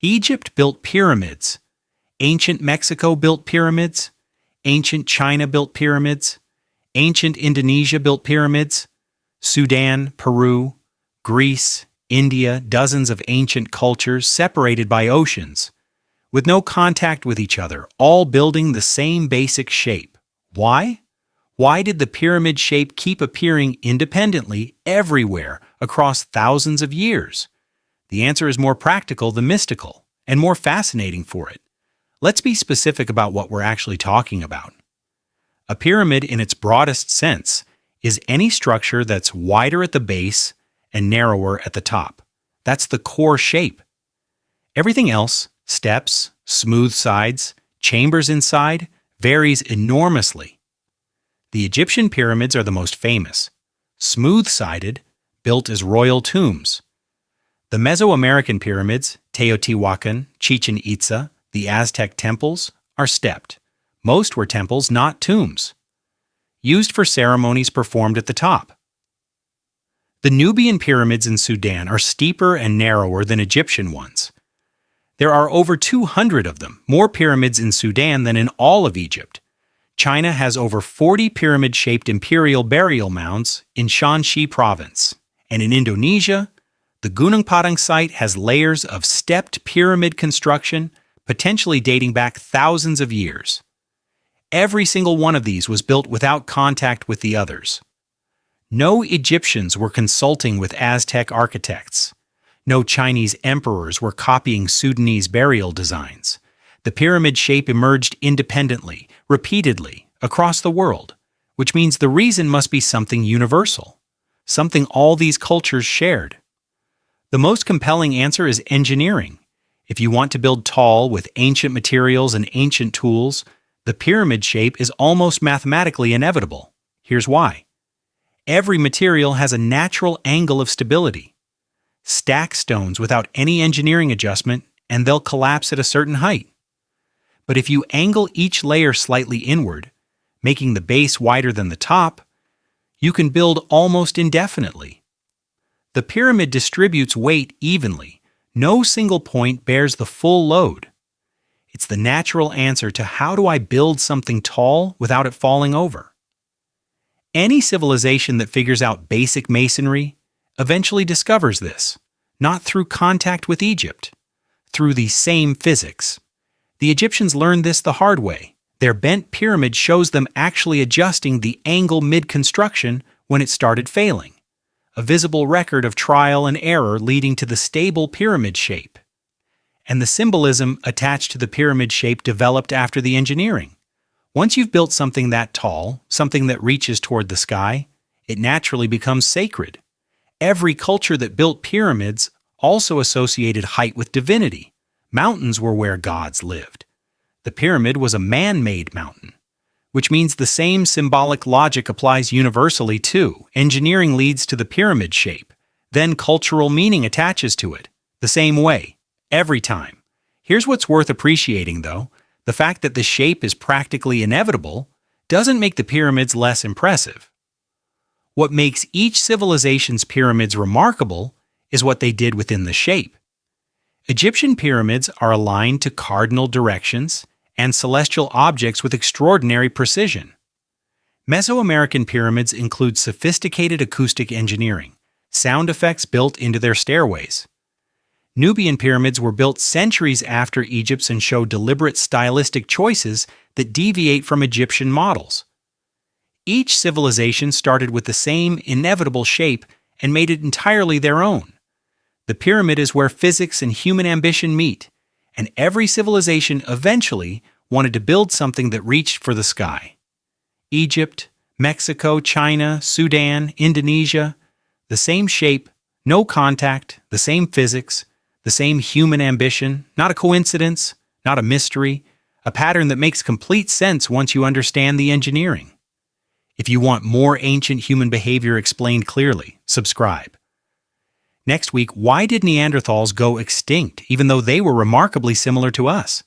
Egypt built pyramids. Ancient Mexico built pyramids. Ancient China built pyramids. Ancient Indonesia built pyramids. Sudan, Peru, Greece, India, dozens of ancient cultures separated by oceans, with no contact with each other, all building the same basic shape. Why? Why did the pyramid shape keep appearing independently everywhere across thousands of years? The answer is more practical than mystical, and more fascinating for it. Let's be specific about what we're actually talking about. A pyramid, in its broadest sense, is any structure that's wider at the base and narrower at the top. That's the core shape. Everything else, steps, smooth sides, chambers inside, varies enormously. The Egyptian pyramids are the most famous, smooth-sided, built as royal tombs. The Mesoamerican pyramids, Teotihuacan, Chichen Itza, the Aztec temples, are stepped. Most were temples, not tombs, used for ceremonies performed at the top. The Nubian pyramids in Sudan are steeper and narrower than Egyptian ones. There are over 200 of them, more pyramids in Sudan than in all of Egypt. China has over 40 pyramid-shaped imperial burial mounds in Shanxi province. And in Indonesia, the Gunung Padang site has layers of stepped pyramid construction, potentially dating back thousands of years. Every single one of these was built without contact with the others. No Egyptians were consulting with Aztec architects. No Chinese emperors were copying Sudanese burial designs. The pyramid shape emerged independently, repeatedly, across the world, which means the reason must be something universal, something all these cultures shared. The most compelling answer is engineering. If you want to build tall with ancient materials and ancient tools, the pyramid shape is almost mathematically inevitable. Here's why. Every material has a natural angle of stability. Stack stones without any engineering adjustment, and they'll collapse at a certain height. But if you angle each layer slightly inward, making the base wider than the top, you can build almost indefinitely. The pyramid distributes weight evenly. No single point bears the full load. It's the natural answer to how do I build something tall without it falling over. Any civilization that figures out basic masonry eventually discovers this, not through contact with Egypt, through the same physics. The Egyptians learned this the hard way. Their bent pyramid shows them actually adjusting the angle mid-construction when it started failing, a visible record of trial and error leading to the stable pyramid shape. And the symbolism attached to the pyramid shape developed after the engineering. Once you've built something that tall, something that reaches toward the sky, it naturally becomes sacred. Every culture that built pyramids also associated height with divinity. Mountains were where gods lived. The pyramid was a man-made mountain, which means the same symbolic logic applies universally too. Engineering leads to the pyramid shape, then cultural meaning attaches to it, the same way, every time. Here's what's worth appreciating, though. The fact that the shape is practically inevitable doesn't make the pyramids less impressive. What makes each civilization's pyramids remarkable is what they did within the shape. Egyptian pyramids are aligned to cardinal directions and celestial objects with extraordinary precision. Mesoamerican pyramids include sophisticated acoustic engineering, sound effects built into their stairways. Nubian pyramids were built centuries after Egypt's and show deliberate stylistic choices that deviate from Egyptian models. Each civilization started with the same inevitable shape and made it entirely their own. The pyramid is where physics and human ambition meet, and every civilization eventually wanted to build something that reached for the sky. Egypt, Mexico, China, Sudan, Indonesia, the same shape, no contact, the same physics, the same human ambition, not a coincidence, not a mystery, a pattern that makes complete sense once you understand the engineering. If you want more ancient human behavior explained clearly, subscribe. Next week, why did Neanderthals go extinct even though they were remarkably similar to us?